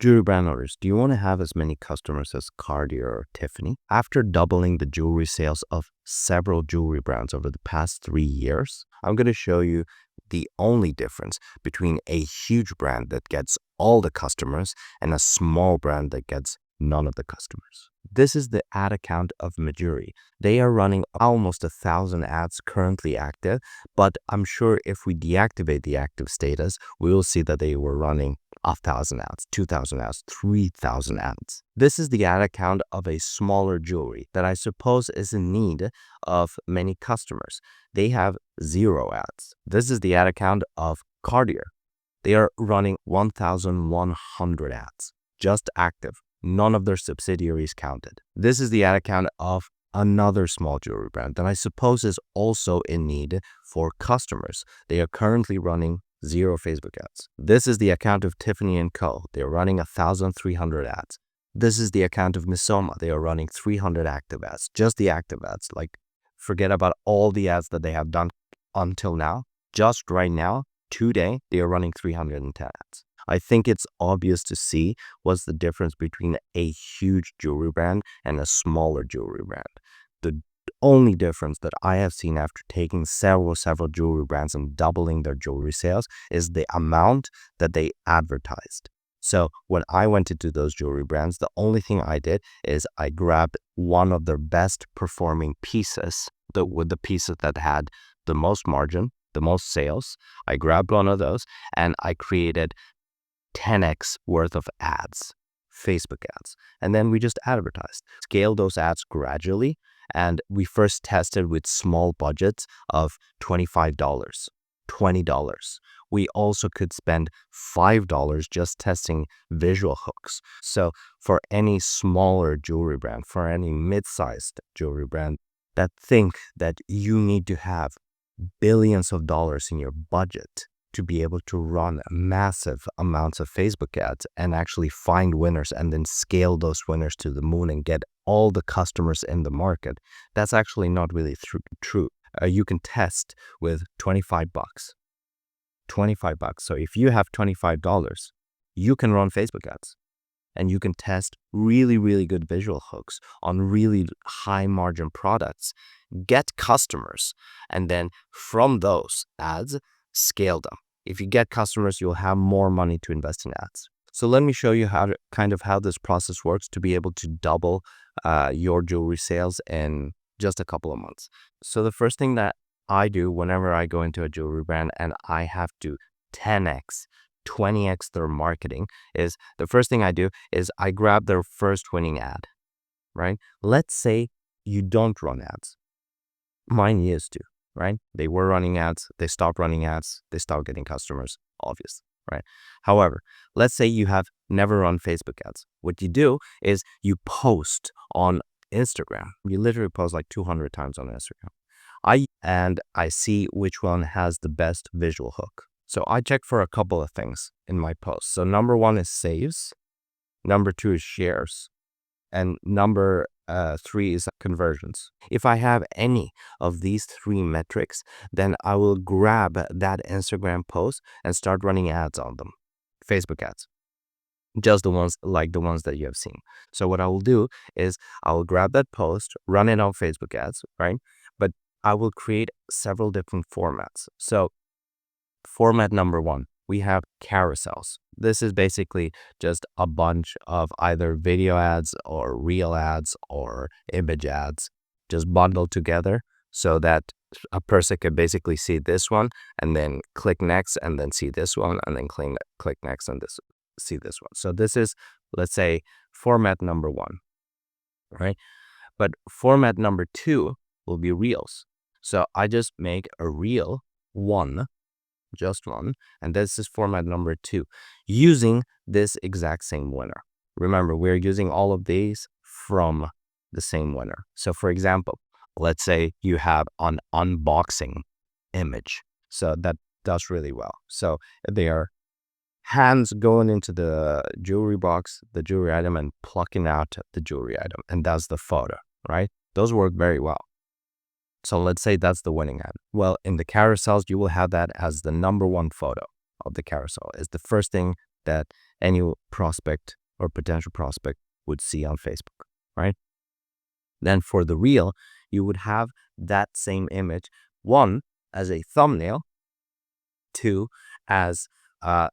Jewelry brand owners, do you want to have as many customers as Cartier or Tiffany? After doubling the jewelry sales of several jewelry brands over the past 3 years, I'm going to show you the only difference between a huge brand that gets all the customers and a small brand that gets none of the customers. This is the ad account of Jewelry. They are running almost 1,000 ads currently active, but I'm sure if we deactivate the active status, we will see that they were running 1,000 ads, 2,000 ads, 3,000 ads. This is the ad account of a smaller jewelry that I suppose is in need of many customers. They have 0 ads. This is the ad account of Cartier. They are running 1,100 ads, just active. None of their subsidiaries counted. This is the ad account of another small jewelry brand that I suppose is also in need for customers. They are currently running 0 Facebook ads. This is the account of Tiffany & Co. They are running 1,300 ads. This is the account of Missoma. They are running 300 active ads, just the active ads. Like, forget about all the ads that they have done until now. Just right now, today, they are running 310 ads. I think it's obvious to see what's the difference between a huge jewelry brand and a smaller jewelry brand. The only difference that I have seen after taking several jewelry brands and doubling their jewelry sales is the amount that they advertised. So when I went into those jewelry brands, the only thing I did is I grabbed one of their best performing pieces, with the pieces that had the most margin, the most sales. I grabbed one of those and I created 10x worth of ads, Facebook ads. And then we just advertised, scale those ads gradually. And we first tested with small budgets of $25, $20. We also could spend $5 just testing visual hooks. So for any smaller jewelry brand, for any mid-sized jewelry brand that think that you need to have billions of dollars in your budget to be able to run massive amounts of Facebook ads and actually find winners and then scale those winners to the moon and get all the customers in the market, that's actually not really true. You can test with $25. $25. So if you have $25, you can run Facebook ads and you can test really, really good visual hooks on really high margin products, get customers, and then from those ads, scale them. If you get customers, you'll have more money to invest in ads. So let me show you how this process works to be able to double your jewelry sales in just a couple of months. So the first thing that I do whenever I go into a jewelry brand and I have to 10x, 20x their marketing is the first thing I do is I grab their first winning ad, right? Let's say you don't run ads. Mine used to. Right? They were running ads, they stopped running ads, they stopped getting customers, obvious, right? However, let's say you have never run Facebook ads. What you do is you post on Instagram. You literally post like 200 times on Instagram. I see which one has the best visual hook. So I check for a couple of things in my posts. So number 1 is saves, number 2 is shares, and number 3 is conversions. If I have any of these 3 metrics, then I will grab that Instagram post and start running ads on them. Facebook ads. Just the ones that you have seen. So what I will do is I will grab that post, run it on Facebook ads, right? But I will create several different formats. So format number 1, we have carousels. This is basically just a bunch of either video ads or reel ads or image ads just bundled together so that a person could basically see this one and then click next and then see this one and then click next and see this one. So this is, let's say, format number 1, right? But format number 2 will be reels. So I just make a reel 1, just one, and this is format number 2 using this exact same winner. Remember, we're using all of these from the same winner. So for example, let's say you have an unboxing image, so that does really well. So they are hands going into the jewelry box, the jewelry item, and plucking out the jewelry item, and that's the photo, right? Those work very well. So let's say that's the winning ad. Well, in the carousels, you will have that as the number 1 photo of the carousel. It's the first thing that any prospect or potential prospect would see on Facebook, right? Then for the reel, you would have that same image, one, as a thumbnail, two, as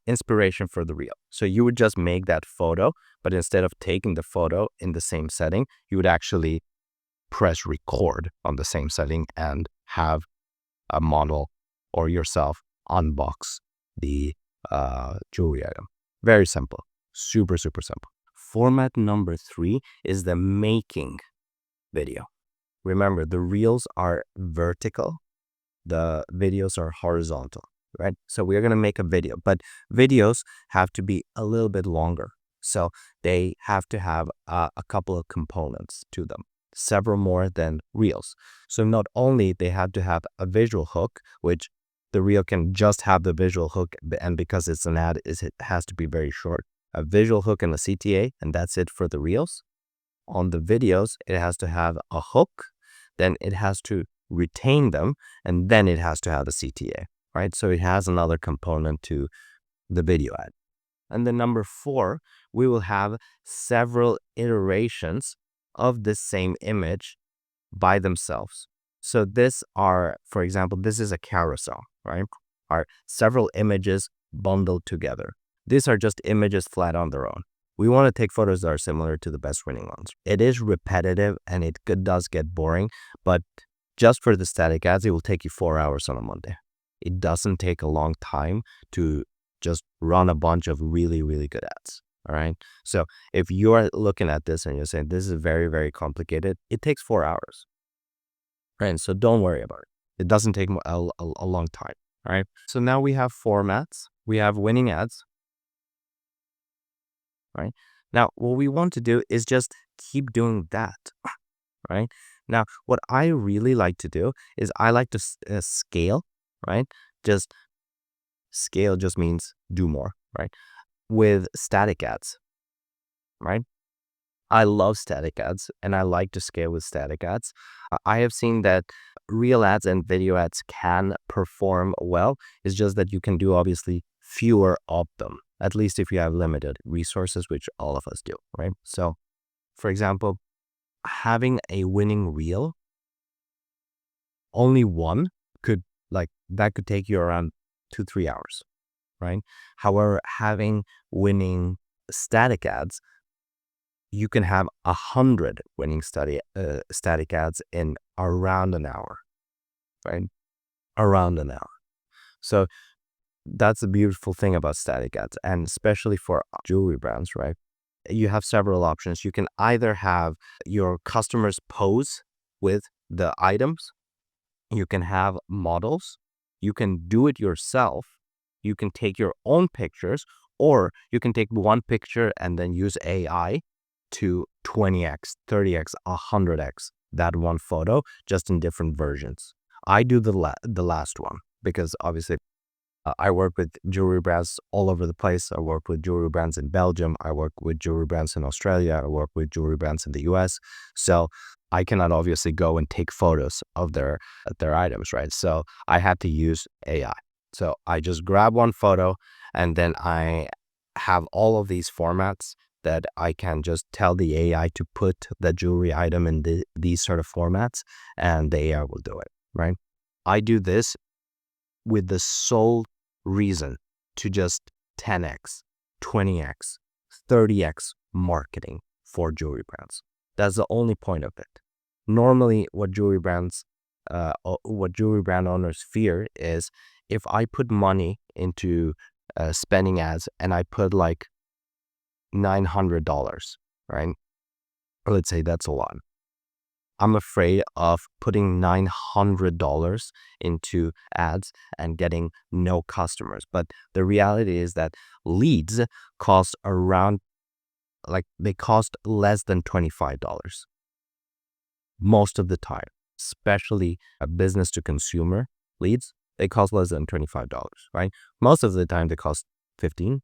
inspiration for the reel. So you would just make that photo, but instead of taking the photo in the same setting, you would actually press record on the same setting and have a model or yourself unbox the jewelry item. Very simple, super, super simple. Format number 3 is the making video. Remember, the reels are vertical, the videos are horizontal, right? So we're going to make a video, but videos have to be a little bit longer. So they have to have a couple of components to them, several more than reels. So not only they have to have a visual hook, which the reel can just have the visual hook, and because it's an ad, it has to be very short. A visual hook and a CTA, and that's it for the reels. On the videos, it has to have a hook, then it has to retain them, and then it has to have the CTA, right? So it has another component to the video ad. And then number 4, we will have several iterations of the same image by themselves. So this are, for example, this is a carousel, right? Are several images bundled together. These are just images flat on their own. We want to take photos that are similar to the best winning ones. It is repetitive and it does get boring, but just for the static ads, it will take you 4 hours on a Monday. It doesn't take a long time to just run a bunch of really, really good ads. All right. So if you are looking at this and you're saying this is very, very complicated, it takes 4 hours. Right. So don't worry about it. It doesn't take a long time. All right. So now we have formats. We have winning ads. Right. Now, what we want to do is just keep doing that. Right. Now, what I really like to do is I like to scale. Right. Just scale just means do more. Right. With static ads. Right. I love static ads and I like to scale with static ads. I have seen that real ads and video ads can perform well. It's just that you can do obviously fewer of them, at least if you have limited resources, which all of us do, right? So, for example, having a winning reel, only one that could take you around 2-3 hours, right? However, having winning static ads, you can have 100 winning static ads in around an hour, right? Around an hour. So that's the beautiful thing about static ads, and especially for jewelry brands, right? You have several options. You can either have your customers pose with the items, you can have models, you can do it yourself, you can take your own pictures, or you can take one picture and then use AI to 20x, 30x, 100x that one photo, just in different versions. I do the last one because obviously I work with jewelry brands all over the place. I work with jewelry brands in Belgium. I work with jewelry brands in Australia. I work with jewelry brands in the US. So I cannot obviously go and take photos of their items, right? So I had to use AI. So I just grab one photo and then I have all of these formats that I can just tell the AI to put the jewelry item in these sort of formats, and the AI will do it, right? I do this with the sole reason to just 10x, 20x, 30x marketing for jewelry brands. That's the only point of it. Normally, what jewelry brand owners fear is if I put money into spending ads and I put like $900, right? Or let's say that's a lot. I'm afraid of putting $900 into ads and getting no customers. But the reality is that leads cost around, they cost less than $25 most of the time, especially a business to consumer leads. They cost less than $25, right? Most of the time they cost 15,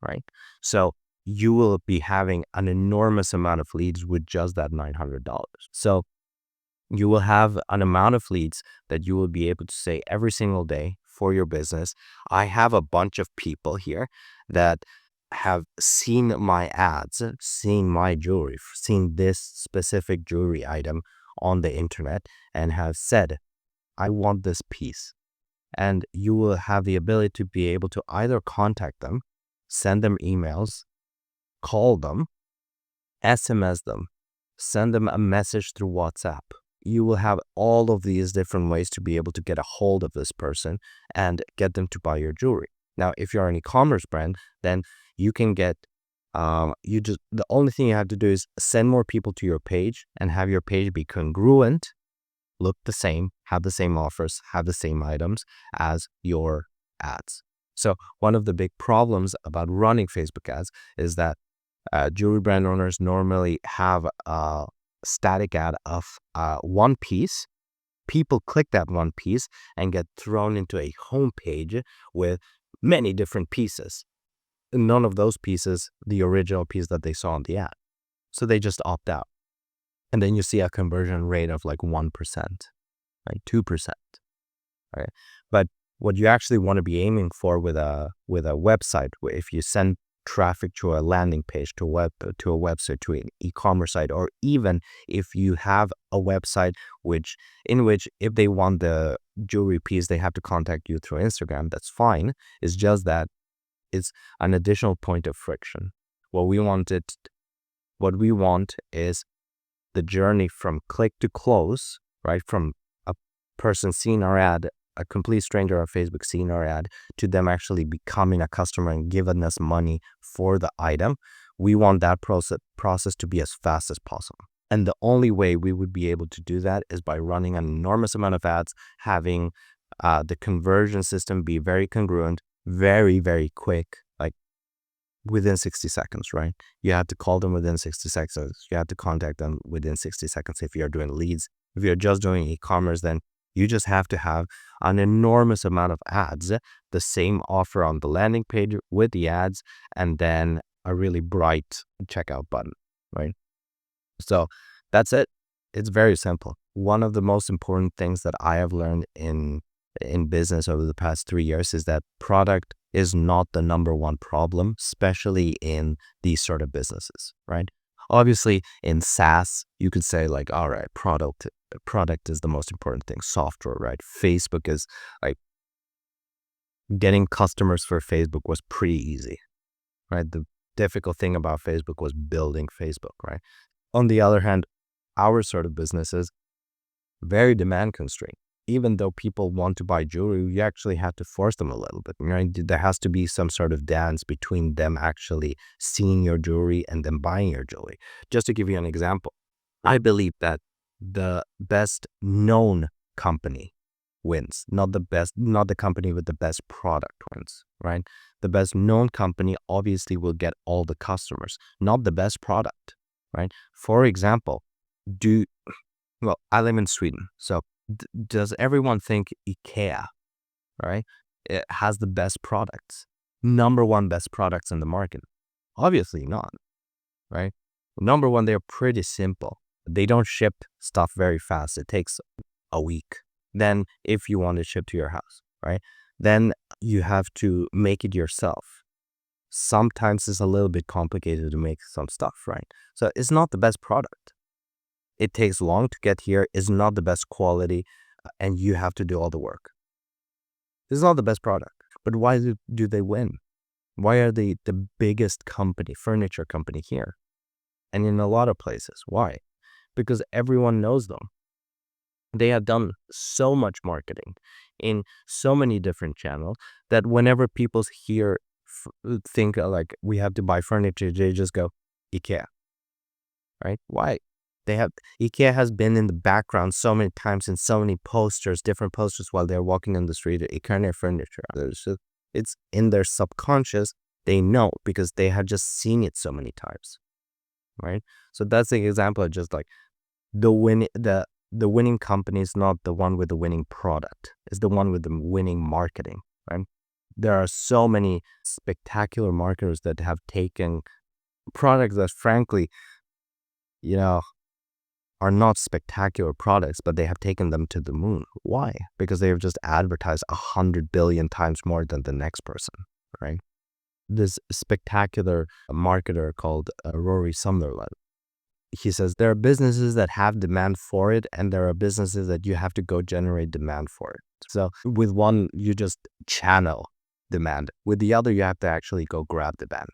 right? So you will be having an enormous amount of leads with just that $900. So you will have an amount of leads that you will be able to say every single day for your business. I have a bunch of people here that have seen my ads, seen my jewelry, seen this specific jewelry item on the internet and have said, I want this piece. And you will have the ability to be able to either contact them, send them emails, call them, SMS them, send them a message through WhatsApp. You will have all of these different ways to be able to get a hold of this person and get them to buy your jewelry. Now, if you're an e-commerce brand, then you can get, the only thing you have to do is send more people to your page and have your page be congruent, look the same, have the same offers, have the same items as your ads. So one of the big problems about running Facebook ads is that jewelry brand owners normally have a static ad of one piece. People click that one piece and get thrown into a home page with many different pieces. None of those pieces, the original piece that they saw on the ad. So they just opt out. And then you see a conversion rate of like 1%, like 2%. Right? But what you actually want to be aiming for with a website, if you send traffic to a landing page, to a website, to an e-commerce site, or even if you have a website in which if they want the jewelry piece, they have to contact you through Instagram, that's fine. It's just that it's an additional point of friction. What we want is the journey from click to close, right? From a person seeing our ad, a complete stranger on Facebook seeing our ad, to them actually becoming a customer and giving us money for the item. We want that process to be as fast as possible. And the only way we would be able to do that is by running an enormous amount of ads, having the conversion system be very congruent, very, very quick, like within 60 seconds, right? You have to call them within 60 seconds. You have to contact them within 60 seconds if you're doing leads. If you're just doing e-commerce, then you just have to have an enormous amount of ads, the same offer on the landing page with the ads, and then a really bright checkout button, right? So that's it. It's very simple. One of the most important things that I have learned in business over the past 3 years is that product is not the number one problem, especially in these sort of businesses, right? Obviously, in SaaS, you could say like, all right, product is the most important thing. Software, right? Facebook is like, getting customers for Facebook was pretty easy, right? The difficult thing about Facebook was building Facebook, right? On the other hand, our sort of businesses, very demand constrained. Even though people want to buy jewelry, you actually have to force them a little bit, right? There has to be some sort of dance between them actually seeing your jewelry and them buying your jewelry. Just to give you an example, I believe that the best known company wins, not the company with the best product wins, right? The best known company obviously will get all the customers, not the best product, right? For example, I live in Sweden, so does everyone think IKEA, right? It has the best products, number one best products in the market? Obviously not, right? Number one, they're pretty simple. They don't ship stuff very fast. It takes a week. Then if you want to ship to your house, right? Then you have to make it yourself. Sometimes it's a little bit complicated to make some stuff, right? So it's not the best product. It takes long to get here, is not the best quality, and you have to do all the work. It's not the best product, but why do they win? Why are they the biggest company, furniture company here? And in a lot of places, why? Because everyone knows them. They have done so much marketing in so many different channels that whenever people think like we have to buy furniture, they just go IKEA, right? Why? IKEA has been in the background so many times in so many posters, different posters while they're walking in the street. IKEA furniture. It's in their subconscious. They know because they have just seen it so many times, right? So that's the example of just like the winning company is not the one with the winning product. It's the one with the winning marketing, right? There are so many spectacular marketers that have taken products that frankly, are not spectacular products, but they have taken them to the moon. Why? Because they have just advertised 100 billion times more than the next person, right? this spectacular marketer called Rory Sumnerland. He says there are businesses that have demand for it, and there are businesses that you have to go generate demand for it. So with one, you just channel demand. With the other, you have to actually go grab demand.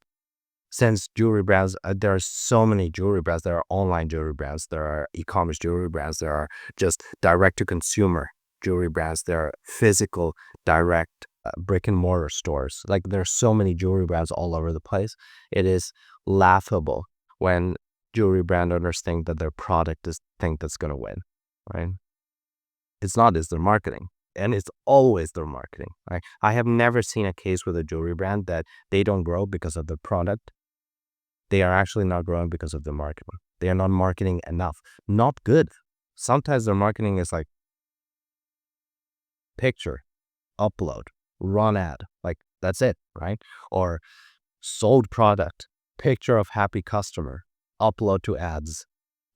Since jewelry brands, there are so many jewelry brands. There are online jewelry brands. There are e-commerce jewelry brands. There are just direct-to-consumer jewelry brands. There are physical, direct brick and mortar stores. Like there's so many jewelry brands all over the place. It is laughable when jewelry brand owners think that their product is the thing that's going to win, right? It's not, it's their marketing. And it's always their marketing, right? I have never seen a case with a jewelry brand that they don't grow because of the product. They are actually not growing because of the marketing. They are not marketing enough. Not good. Sometimes their marketing is like picture, upload, run ad. Like that's it, right? Or sold product, picture of happy customer, upload to ads,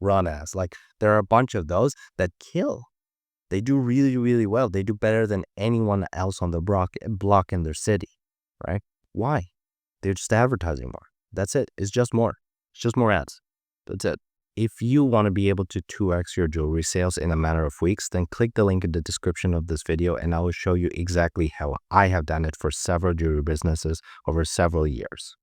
run ads. Like there are a bunch of those that kill. They do really, really well. They do better than anyone else on the block in their city, right? Why? They're just advertising more. That's it. It's just more. It's just more ads. That's it. If you want to be able to 2x your jewelry sales in a matter of weeks, then click the link in the description of this video and I will show you exactly how I have done it for several jewelry businesses over several years.